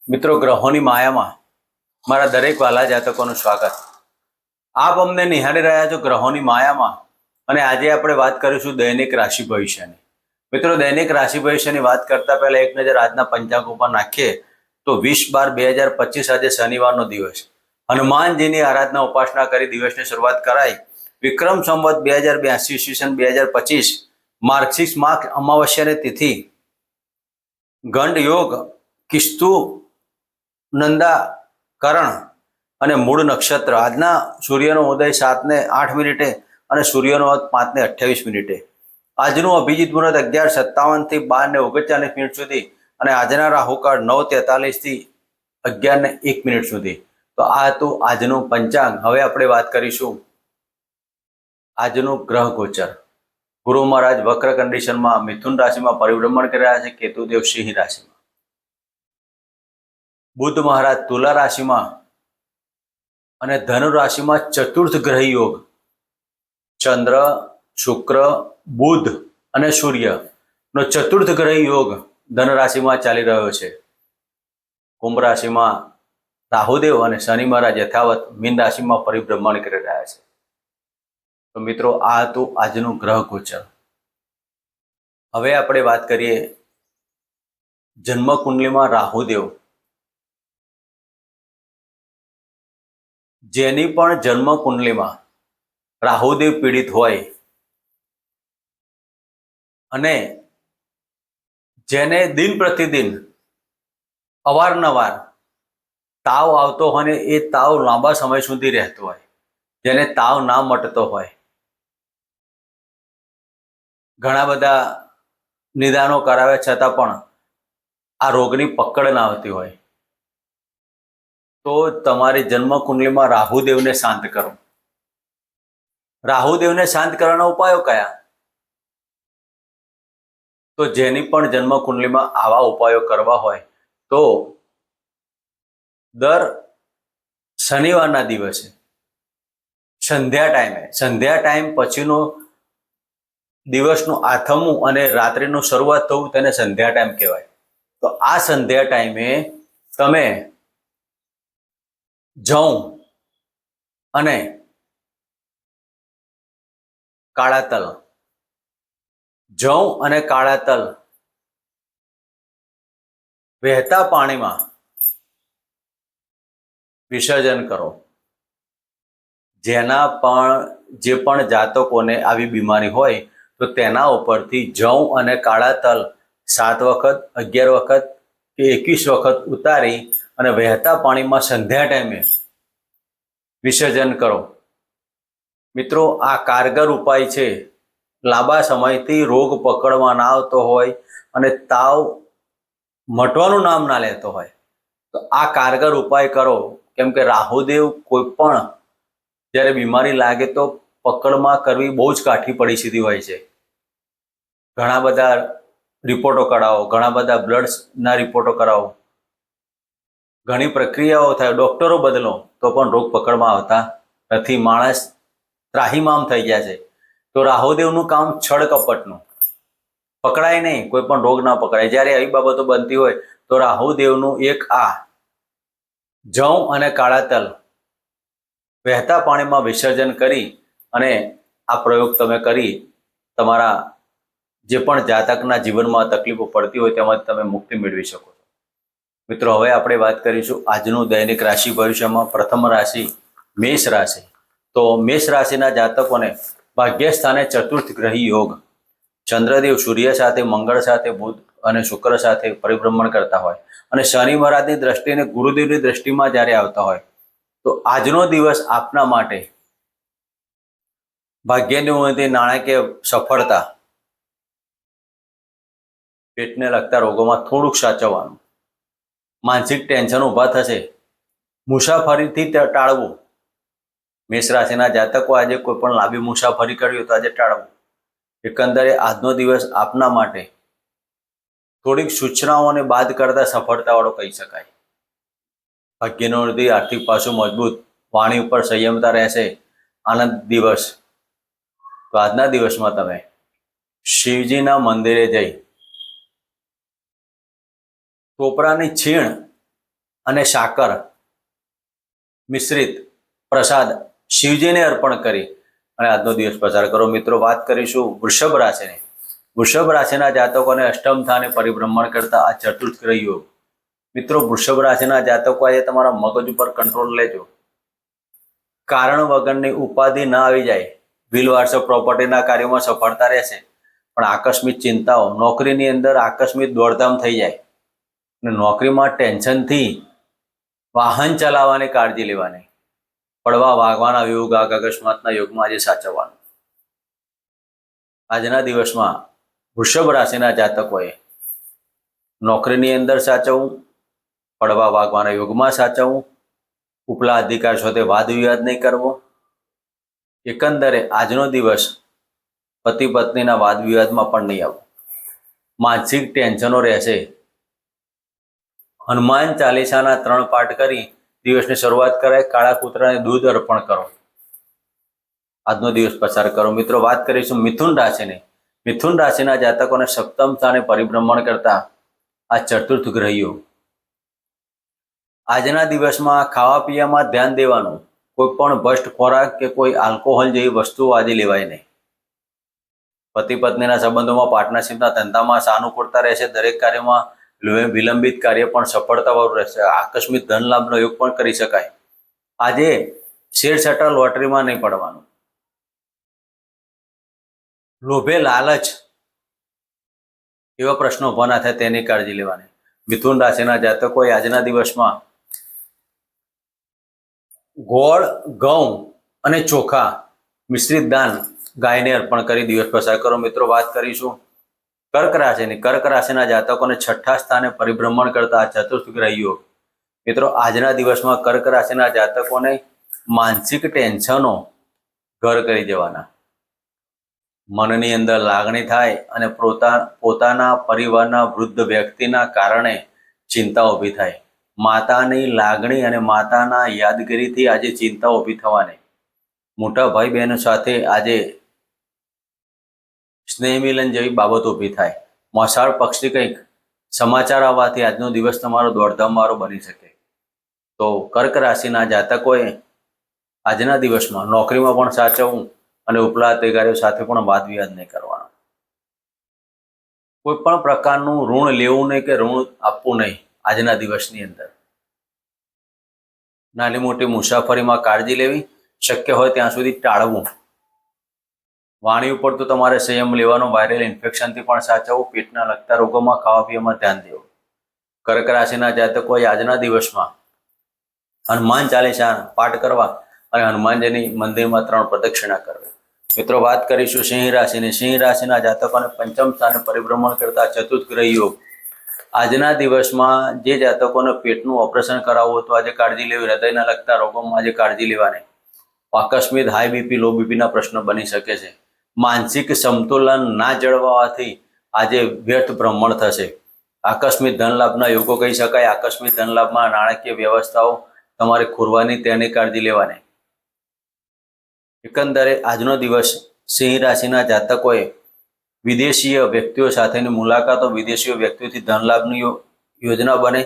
મિત્રો, ગ્રહોની માયામાં મારા દરેક વાલા જાતકોનું સ્વાગત. આપ અમને નિહાળી રહ્યા છો ગ્રહોની માયામાં, અને આજે આપણે વાત કરીશું દૈનિક રાશિ ભવિષ્યની. મિત્રો, દૈનિક રાશિ ભવિષ્યની વાત કરતા પહેલા એક નજર આજના પંચાંગ ઉપર નાખીએ તો 20/12/2025 આજે શનિવારનો દિવસ. હનુમાનજીની આરાધના ઉપાસના કરી દિવસની શરૂઆત કરાય. વિક્રમ સંવત 2082 ઈસવીસન 2025 માર્ગશીર્ષ માસ અમાવસ્યાની તિથિ, ગંડ યોગ, કિસ્તુ નંદા કરણ અને મૂળ નક્ષત્ર. આજના સૂર્યનો ઉદય 7:08 અને સૂર્યનો અસ્ત 5:28. આજનું અભિજીત મુહૂર્ત 11:57 થી 12:39 સુધી અને આજના રાહુકાળ 9:43 થી 11:01 સુધી. તો આ હતું આજનું પંચાંગ. હવે આપણે વાત કરીશું આજનું ગ્રહ ગોચર. ગુરુ મહારાજ વક્ર કન્ડિશનમાં મિથુન રાશિમાં પરિભ્રમણ કરી રહ્યા છે, કેતુદેવ સિંહ રાશિમાં. બુધ મહારાજ તુલા રાશિમાં અને ધનુ રાશિમાં ચતુર્થ ગ્રહી યોગ, ચંદ્ર, શુક્ર, બુધ અને સૂર્ય નો ચતુર્થ ગ્રહી યોગ ધન રાશિમાં ચાલી રહ્યો છે. કુંભ રાશિમાં રાહુદેવ અને શનિ મહારાજ યથાવત મીન રાશિમાં પરિભ્રમણ કરી રહ્યા છે. તો મિત્રો, આ હતું આજનું ગ્રહ ગોચર. હવે આપણે વાત કરીએ જન્મ કુંડલીમાં રાહુદેવ. જેની પણ જન્મ કુંડલીમાં રાહુદેવ પીડિત હોય અને જેને દિન પ્રતિદિન અવારનવાર તાવ આવતો હોય ને એ તાવ લાંબા સમય સુધી રહેતો હોય, જેને તાવ ના મટતો હોય, ઘણા બધા નિદાનો કરાવ્યા છતાં પણ આ રોગની પકડ ના આવતી હોય, તો તમારી જન્મ કુંડલીમાં રાહુદેવને શાંત કરો. રાહુદેવને શાંત કરવાના ઉપાયો કયા? તો જેની પણ જન્મ કુંડલીમાં આવા ઉપાયો કરવા હોય તો દર શનિવારના દિવસે સંધ્યા ટાઈમ પછીનો દિવસનું આથમવું અને રાત્રિનું શરૂઆત થવું તેને સંધ્યા ટાઈમ કહેવાય. તો આ સંધ્યા ટાઈમે તમે જવ અને કાળા તલ, વહેતા પાણીમાં વિસર્જન કરો. જે પણ જાતકોને આવી બીમારી હોય તો તેના ઉપરથી જવ અને કાળા તલ 7 વખત, 11 વખત કે 21 વખત ઉતારી અને વહેતા પાણીમાં સંધ્યા ટાઈમે વિસર્જન કરો. મિત્રો, આ કારગર ઉપાય છે. લાંબા સમયથી રોગ પકડવા ના આવતો હોય અને તાવ મટવાનું નામ ના લેતો હોય તો આ કારગર ઉપાય કરો. કેમ કે રાહુદેવ કોઈ પણ જ્યારે બીમારી લાગે તો પકડમાં કરવી બહુ જ કાઠી પરિસ્થિતિ હોય છે. ઘણા બધા રિપોર્ટો કરાવો, ઘણા બધા બ્લડના રિપોર્ટો કરાવો, ઘણી પ્રક્રિયાઓ થાય, ડોક્ટરો બદલો તો પણ રોગ પકડમાં આવતા નથી. માણસ ત્રાહિમામ થઈ ગયા છે. તો રાહુદેવનું કામ છળ કપટનું, પકડાય નહીં, કોઈ પણ રોગ ના પકડાય. જ્યારે આવી બાબતો બનતી હોય તો રાહુદેવનું એક આ જવ અને કાળા તલ વહેતા પાણીમાં વિસર્જન કરી અને આ પ્રયોગ તમે કરી તમારા જે પણ જાતકના જીવનમાં તકલીફો પડતી હોય તેમાંથી તમે મુક્તિ મેળવી શકો છો. મિત્રો, હવે આપણે વાત કરીશું આજનું દૈનિક રાશિ ભવિષ્યમાં. પ્રથમ રાશિ મેષ રાશિ. તો મેષ રાશિના જાતકોને ભાગ્ય સ્થાને ચતુર્થ ગ્રહી યોગ, ચંદ્રદેવ સૂર્ય સાથે, મંગળ સાથે, બુધ અને શુક્ર સાથે પરિભ્રમણ કરતા હોય અને શનિ મહારાજની દ્રષ્ટિ અને ગુરુદેવની દ્રષ્ટિમાં જ્યારે આવતા હોય તો આજનો દિવસ આપના માટે ભાગ્યની ઉન્નતિ, નાણાકીય સફળતા, પેટને લગતા રોગોમાં થોડુંક સાચવવાનું, માનસિક ટેન્શન ઊભા થશે, મુસાફરીથી ટાળવું. મેષ રાશિના જાતકો આજે કોઈ પણ લાંબી મુસાફરી કરવી હોય તો આજે ટાળવું. એકંદરે આજનો દિવસ આપના માટે થોડીક સૂચનાઓને બાદ કરતા સફળતાવાળો કહી શકાય. ભાગ્યનો ઉન્નતિ, આર્થિક પાસું મજબૂત, વાણી ઉપર સંયમતા રહેશે. આનંદ દિવસ. તો આજના દિવસમાં તમે શિવજીના મંદિરે જઈ ટોપરાની છીણ અને સાકર મિશ્રિત પ્રસાદ શિવજીને અર્પણ કરી અને આજનો દિવસ પસાર કરો. મિત્રો, વાત કરીશું વૃષભ રાશિની. વૃષભ રાશિના જાતકોને અષ્ટમ સ્થાને પરિભ્રમણ કરતા આ ચતુર્થ ગ્રહ યોગ. મિત્રો, વૃષભ રાશિના જાતકો આજે તમારા મગજ ઉપર કંટ્રોલ લેજો. કારણ વગરની ઉપાધિ ના આવી જાય. વ્હીલ વારસો પ્રોપર્ટીના કાર્યોમાં સફળતા રહેશે, પણ આકસ્મિક ચિંતાઓ, નોકરીની અંદર આકસ્મિક દોડધામ થઈ જાય અને નોકરીમાં ટેન્શનથી વાહન ચલાવવાની કાળજી લેવાની. પડવા વાગવાના યોગ, અકસ્માતના યોગમાં આજે સાચવવાનું. આજના દિવસમાં વૃષભ રાશિના જાતકોએ નોકરીની અંદર સાચવવું, પડવા વાગવાના યોગમાં સાચવવું, ઉપલા અધિકાર સાથે વાદ વિવાદ નહીં કરવો. એકંદરે આજનો દિવસ પતિ પત્નીના વાદ વિવાદમાં પણ નહીં આવવું. માનસિક ટેન્શનો રહેશે. હનુમાન ચાલીસાના 3 પાઠ કરી દિવસની શરૂઆત કરાય. કાળા કૂતરાને દૂધ અર્પણ કરો. આજનો દિવસ પસાર કરો. મિત્રો, વાત કરીશું મિથુન રાશિની. મિથુન રાશિના જાતકોને સપ્તમ સ્થાને પરિભ્રમણ કરતા આ ચતુર્થ ગ્રહ યોગ. આજના દિવસમાં ખાવા પીવામાં ધ્યાન દેવાનું. કોઈ પણ ભ્રષ્ટ ખોરાક કે કોઈ આલ્કોહોલ જેવી વસ્તુઓ આજે લેવાય નહીં. પતિ પત્નીના સંબંધોમાં, પાર્ટનરશિપના ધંધામાં સાનુકૂળતા રહેશે. દરેક કાર્યમાં વિલંબિત કાર્ય પણ સફળતાવાળું રહેશે. આકસ્મિક ધન લાભનો યોગ પણ કરી શકાય. આજે શેર સટ્ટા લોટરીમાં નહીં પડવાનું. લોભે લાલચ એવા પ્રશ્નો ઉભા ના થાય તેની કાળજી લેવાની. મિથુન રાશિના જાતકોએ આજના દિવસમાં ગોળ, ઘઉં અને ચોખા મિશ્રિત દાન ગાયને અર્પણ કરી દિવસ પસાર કરો. મિત્રો, વાત કરીશું કર્ક રાશિની. કર્ક રાશિના જાતકોને છઠ્ઠા સ્થાને પરિભ્રમણ કરતા આ ચતુર્થ ગ્રહ યોગ. મિત્રો, આજના દિવસમાં કર્ક રાશિના જાતકોને માનસિક ટેન્શનો ઘર કરી દેવાના. મનની અંદર લાગણી થાય અને પોતાના પરિવારના વૃદ્ધ વ્યક્તિના કારણે ચિંતા ઊભી થાય. માતાની લાગણી અને માતાના યાદગીરીથી આજે ચિંતા ઊભી થવાની. મોટા ભાઈ બહેનો સાથે આજે સ્નેહ મિલન જેવી બાબત ઊભી થાય. મોસાળ પક્ષથી કંઈક સમાચાર આવવાથી આજનો દિવસ તમારો દોડધામવાળો બની શકે. તો કર્ક રાશિના જાતકોએ આજના દિવસમાં નોકરીમાં પણ સાચવવું અને ઉપલા અધિકારીઓ સાથે પણ વાદ વિવાદ નહીં કરવાનો. કોઈ પણ પ્રકારનું ઋણ લેવું નહીં કે ઋણ આપવું નહીં. આજના દિવસની અંદર નાની મોટી મુસાફરીમાં કાળજી લેવી, શક્ય હોય ત્યાં સુધી ટાળવું. વાણી ઉપર તો તમારે સંયમ લેવાનો. વાયરલ ઇન્ફેક્શનથી પણ સાચવવું. પેટના લગતા રોગોમાં ખાવા પીવામાં ધ્યાન દેવું. કર્ક રાશિના જાતકોએ આજના દિવસમાં હનુમાન ચાલીસા પાઠ કરવા અને હનુમાનજીની મંદિરમાં 3 પ્રદક્ષિણા કરવી. મિત્રો, વાત કરીશું સિંહ રાશિની. સિંહ રાશિના જાતકોને પંચમ સ્થાને પરિભ્રમણ કરતા ચતુર્થ ગ્રહ યોગ. આજના દિવસમાં જે જાતકોને પેટનું ઓપરેશન કરાવવું તો આજે કાળજી લેવી. હૃદયના લગતા રોગોમાં આજે કાળજી લેવાની. આકસ્મિક હાઈ બીપી, લો બીપીના પ્રશ્નો બની શકે છે. માનસિક સંતુલન ના જળવાવાથી આજે વ્યર્થ ભ્રમણ થશે. આકસ્મિક ધન લાભના યોગો કહી શકાય. આકસ્મિક ધન લાભમાં નાણાકીય વ્યવસ્થાઓ તમારે ખોરવાની, તેની કાળજી લેવાની. એકંદરે આજનો દિવસ સિંહ રાશિના જાતકોએ વિદેશીય વ્યક્તિઓ સાથેની મુલાકાતો, વિદેશીય વ્યક્તિઓથી ધન લાભની યોજના બને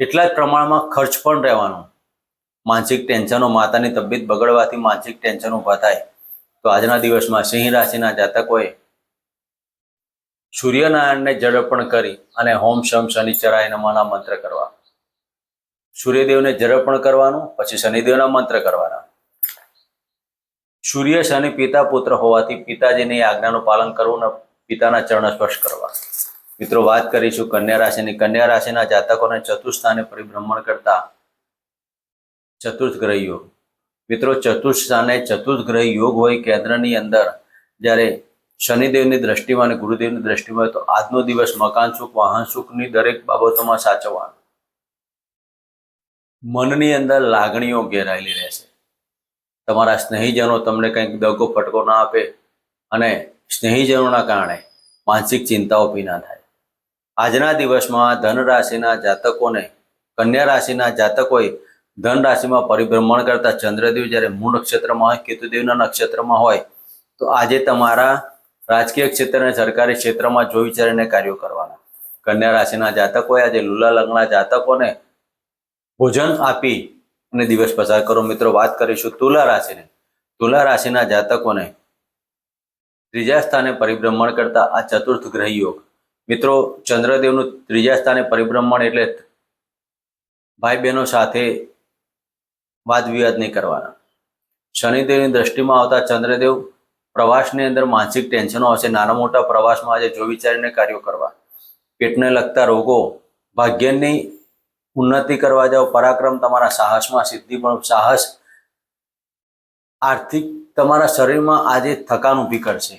એટલા જ પ્રમાણમાં ખર્ચ પણ રહેવાનો. માનસિક ટેન્શનો, માતાની તબિયત બગડવાથી માનસિક ટેન્શન ઊભા થાય. તો આજના દિવસમાં સિંહ રાશિના જાતકોએ સૂર્યનારાયણને જળ અર્પણ કરી અને હોમ શમ શનિચરાય નમઃના મંત્ર કરવા. સૂર્યદેવને જળ અર્પણ કરવાનું, પછી શનિદેવના મંત્ર કરવાના. સૂર્ય શનિ પિતા પુત્ર હોવાથી પિતાજીની આજ્ઞાનું પાલન કરવું અને પિતાના ચરણ સ્પર્શ કરવા. મિત્રો, વાત કરીશું કન્યા રાશિની. કન્યા રાશિના જાતકોને ચતુર્થ સ્થાને પરિભ્રમણ કરતા ચતુર્થ ગ્રહ યોગ. મિત્રો, ચતુર્થ સ્થાને ચતુર્થ ગ્રહ યોગ હોય કેન્દ્રની અંદર, જ્યારે શનિદેવની દ્રષ્ટિમાં અને ગુરુદેવની દ્રષ્ટિમાં હોય, તો આજનો દિવસ મકાન સુખ, વાહન સુખની દરેક બાબતોમાં સાચવવાનું. મનની અંદર લાગણીઓ ઘેરાયેલી રહેશે. તમારા સ્નેહીજનો તમને કંઈક દગો ફટકો ના આપે અને સ્નેહીજનોના કારણે માનસિક ચિંતાઓ ઊભી ના થાય. આજના દિવસમાં ધન રાશિના જાતકોને, કન્યા રાશિના જાતકોએ ધન રાશિમાં પરિભ્રમણ કરતા ચંદ્રદેવ જ્યારે મૂળ નક્ષત્રમાં હોય, કેતુદેવના નક્ષત્રમાં હોય, તો આજે તમારા રાજકીય ક્ષેત્ર અને સરકારી ક્ષેત્રમાં જોઈ વિચારીને કાર્યો કરવાના. કન્યા રાશિના જાતકોએ આજે લુલા લગ્નના જાતકોને ભોજન આપી અને દિવસ પસાર કરો. મિત્રો, વાત કરીશું તુલા રાશિની. તુલા રાશિના જાતકોને ત્રીજા સ્થાને પરિભ્રમણ કરતા આ ચતુર્થ ગ્રહ યોગ. મિત્રો, ચંદ્રદેવનું ત્રીજા સ્થાને પરિભ્રમણ એટલે ભાઈ બહેનો સાથે વાદ વિવાદ નહીં કરવાના. શનિદેવની દ્રષ્ટિમાં આવતા ચંદ્રદેવ પ્રવાસની અંદર માનસિક ટેન્શનો આવશે. નાના મોટા પ્રવાસમાં આજે જો વિચારીને કાર્યો કરવા. પેટને લગતા રોગો, ભાગ્યની ઉન્નતિ કરવા જાઓ, પરાક્રમ તમારા સાહસમાં સિદ્ધિ પણ સાહસ આર્થિક તમારા શરીરમાં આજે થકાન ઊભી કરશે.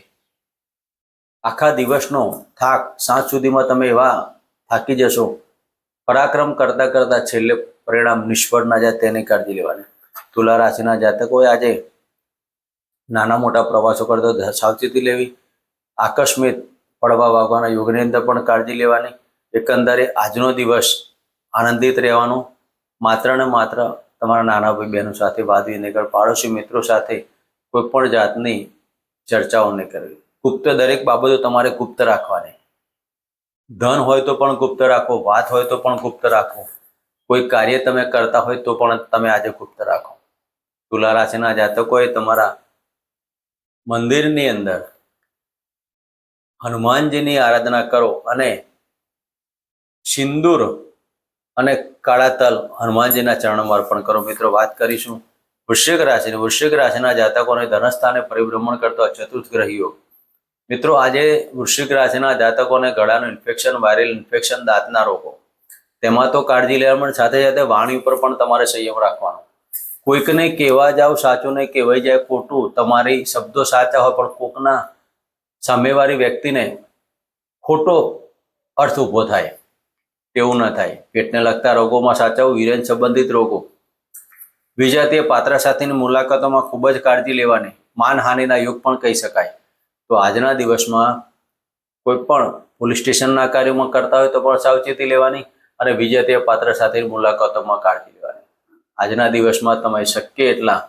આખા દિવસનો થાક સાંજ સુધીમાં તમે એવા થાકી જશો, પરાક્રમ કરતા કરતા છેલ્લે પરિણામ નિષ્ફળ ના જાય તેની કાળજી લેવાની. તુલા રાશિના જાતકોએ આજે નાના મોટા પ્રવાસો કરતા સાવચેતી લેવી. આકસ્મિક પડવા વાગવાના યોગની અંદર પણ કાળજી લેવાની. એકંદરે આજનો દિવસ આનંદિત રહેવાનો. માત્ર ને માત્ર તમારા નાના ભાઈ બહેનો સાથે વાદ વિનેગર, પાડોશી મિત્રો સાથે કોઈ પણ જાતની ચર્ચાઓ નહીં કરવી. ગુપ્ત દરેક બાબતો તમારે ગુપ્ત રાખવાની. ધન હોય તો પણ ગુપ્ત રાખો, વાત હોય તો પણ ગુપ્ત રાખો, કોઈ કાર્ય તમે કરતા હોય તો પણ તમે આજે ગુપ્ત રાખો. તુલા રાશિના જાતકોએ તમારા મંદિરની અંદર હનુમાનજીની આરાધના કરો અને સિંદૂર અને કાળા તલ હનુમાનજીના ચરણોમાં અર્પણ કરો. મિત્રો, વાત કરીશું વૃશ્ચિક રાશિની. વૃશ્ચિક રાશિના જાતકોને ધનસ્થાને પરિભ્રમણ કરતો ચતુર્થ ગ્રહ યોગ. મિત્રો, આજે વૃશ્ચિક રાશિના જાતકોને ગળાનું ઇન્ફેક્શન, વાયરલ ઇન્ફેક્શન, દાંતના રોગો, તેમાં તો કાળજી લેવા, પણ સાથે સાથે વાણી ઉપર પણ તમારે સંયમ રાખવાનો. કોઈકને કહેવા જાવ સાચું નહીં, કહેવાઈ જાય ખોટું. તમારી શબ્દો સાચા હોય પણ કોકના સામેવાળી વ્યક્તિને ખોટો અર્થ ઊભો થાય, તેવું ન થાય. પેટને લગતા રોગોમાં સાચવવું, વિરેન સંબંધિત રોગો, વિજાતીય પાત્ર સાથેની મુલાકાતોમાં ખૂબ જ કાળજી લેવાની. માનહાનિના યોગ પણ કહી શકાય. તો આજના દિવસમાં કોઈ પણ પોલીસ સ્ટેશનના કાર્યોમાં કરતા હોય તો પણ સાવચેતી લેવાની અને વિજાતીય પાત્ર સાથેની મુલાકાતોમાં કાળજી લેવાની. આજના દિવસમાં તમે શક્ય એટલા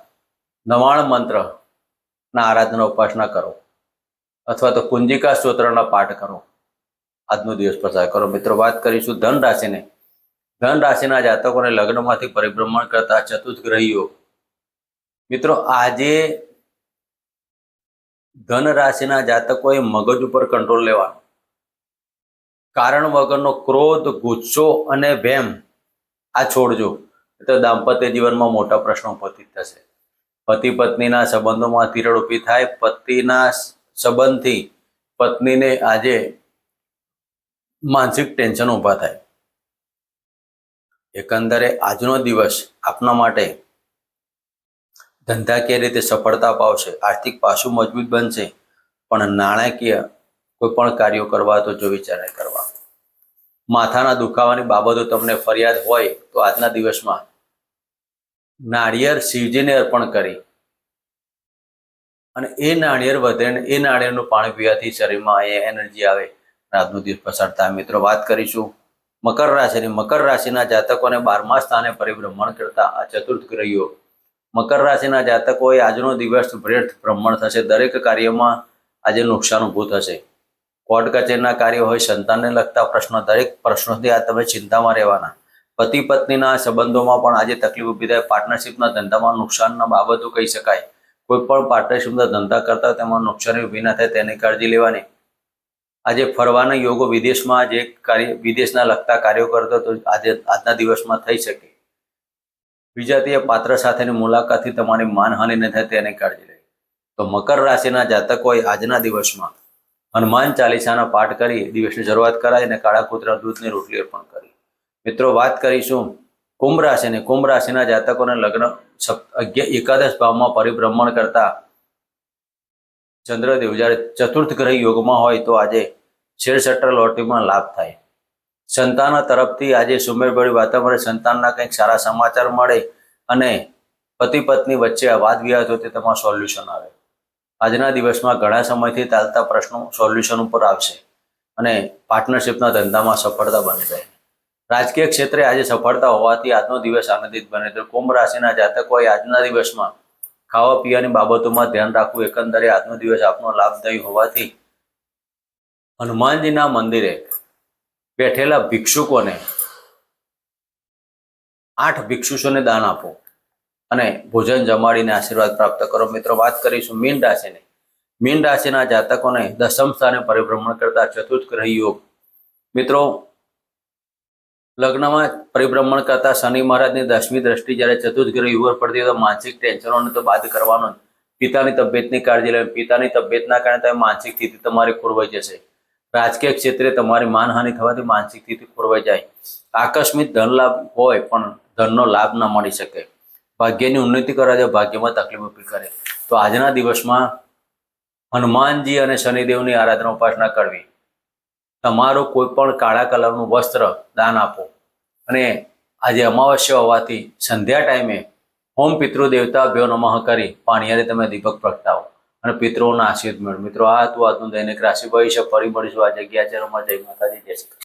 નવાણ મંત્રના આરાધના ઉપાસના કરો અથવા તો કુંજિકા સ્તોત્રના પાઠ કરો. આજનો દિવસ પસાર કરો. મિત્રો, વાત કરીશું ધન રાશિને. ધન રાશિના જાતકોને લગ્નમાંથી પરિભ્રમણ કરતા ચતુર્થ ગ્રહ યોગ. મિત્રો, આજે ધન રાશિના જાતકોએ મગજ ઉપર કંટ્રોલ લેવાનો. કારણ વગરનો ક્રોધ, ગુસ્સો અને વહેમ આ છોડજો, તો દાંપત્ય જીવનમાં મોટા પ્રશ્નો ઉપસ્થિત થશે. પતિ પત્નીના સંબંધોમાં તિરાડ ઊભી થાય. પતિના સંબંધથી પત્નીને આજે માનસિક ટેન્શન ઊભા થાય. એકંદરે આજનો દિવસ આપના માટે ધંધાકીય રીતે સફળતા પાવશે, આર્થિક પાસું મજબૂત બનશે, પણ નાણાકીય કોઈ પણ કાર્યો કરવા તો જો વિચારણા કરવા. માથાના દુખાવાની બાબતો તમને ફરિયાદ હોય તો આજના દિવસમાં નાળિયેર શિવજીને અર્પણ કરી અને એ નાળિયેર વધે, એ નાળિયેરનું પાણી પીવાથી શરીરમાં એનર્જી આવે. આજનો દિવસ પસાર થાય. મિત્રો, વાત કરીશું મકર રાશિની. મકર રાશિના જાતકોને 12મા સ્થાને પરિભ્રમણ કરતા આ ચતુર્થ ગ્રહ યોગ. મકર રાશિના જાતકોએ આજનો દિવસ વ્યર્થ ભ્રમણ થશે. દરેક કાર્યમાં આજે નુકસાન ઊભું થશે. કોર્ટ કચેરીના કાર્યો હોય, સંતાનને લગતા પ્રશ્નો, દરેક પ્રશ્નોથી આ તમે ચિંતામાં રહેવાના. પતિ પત્નીના સંબંધોમાં પણ આજે તકલીફ ઊભી થાય. પાર્ટનરશિપના ધંધામાં નુકસાનના બાબતો કહી શકાય. કોઈ પણ પાર્ટનરશિપના ધંધા કરતા તેમાં નુકસાની ઊભી ના થાય તેની કાળજી લેવાની. આજે ફરવાના યોગો, વિદેશમાં જે કાર્ય, વિદેશના લગતા કાર્યો કરતો તો આજે આજના દિવસમાં થઈ શકે. વિજાતીય પાત્ર સાથેની મુલાકાતથી તમારી માનહાનિ ન થાય તેની કાળજી લેવી. તો મકર રાશિના જાતકોએ આજના દિવસમાં હનુમાન ચાલીસાના પાઠ કરી દિવસની શરૂઆત કરાય અને કાળા કૂતરા દૂધની રોટલી અર્પણ કરી. મિત્રો, વાત કરીશું કુંભ રાશિની. કુંભ રાશિના જાતકોને લગ્ન એકાદશ ભાવમાં પરિભ્રમણ કરતા ચંદ્રદેવ જ્યારે ચતુર્થ ગ્રહ યોગમાં હોય તો આજે શેર સટ્ટા લોટરીમાં લાભ થાય. સંતાન તરફથી આજે સુમેળભર્યું વાતાવરણ, સંતાનના કંઈક સારા સમાચાર મળે અને પતિ પત્ની વચ્ચે વાદ વિવાદ હોય તે તમારું સોલ્યુશન આવે. આજના દિવસમાં ઘણા સમયથી ચાલતા પ્રશ્નો સોલ્યુશન ઉપર આવશે અને પાર્ટનરશિપના ધંધામાં સફળતા બની રહે. રાજકીય ક્ષેત્રે આજે સફળતા હોવાથી આજનો દિવસ આનંદિત બને. તો કુંભ રાશિના જાતકોએ આજના દિવસમાં ખાવા પીવાની બાબતોમાં ધ્યાન રાખવું. એકંદરે આજનો દિવસ આપનો લાભદાયી હોવાથી હનુમાનજીના મંદિરે બેઠેલા ભિક્ષુકોને 8 ભિક્ષુષોને દાન આપો અને ભોજન જમાડીને આશીર્વાદ પ્રાપ્ત કરો. મિત્રો, વાત કરીશું મીન રાશિની. મીન રાશિના જાતકોને દશમ સ્થાને પરિભ્રમણ કરતા ચતુર્થ ગ્રહ યોગ. મિત્રો, લગ્નમાં પરિભ્રમણ કરતા શનિ મહારાજની 10મી દ્રષ્ટિ જ્યારે ચતુર્થ ગ્રહ યુગર પડતી હોય તો માનસિક ટેન્શનોને તો બાદ કરવાનો. પિતાની તબિયતની કાળજી લેવી. પિતાની તબિયતના કારણે તમે માનસિક સ્થિતિ તમારી ખોરવાઈ જશે. રાજકીય ક્ષેત્રે તમારી માનહાનિ થવાથી માનસિક સ્થિતિ ખોરવાઈ જાય. આકસ્મિક ધન લાભ હોય પણ ધનનો લાભ ન મળી શકે. ભાગ્યની ઉન્નતિ કરવા જાય, ભાગ્યમાં તકલીફ ઊભી કરે. તો આજના દિવસમાં હનુમાનજી અને શનિદેવની આરાધના ઉપાસના કરવી. તમારો કોઈ પણ કાળા કલરનું વસ્ત્ર દાન આપો. અને આજે અમાવસ્યા હોવાથી સંધ્યા ટાઈમે હોમ પિતૃ દેવતાભ્યો નમઃ કરી પાણીયારે તમે દીપક પ્રગટાવો અને પિતૃઓના આશીર્વાદ મેળવો. મિત્રો, આ હતું આજનું દૈનિક રાશિ ભવિષ્ય. ફરી મળીશું આ જગ્યા ચેનલમાં. જય માતાજી, જય શ્રી કૃષ્ણ.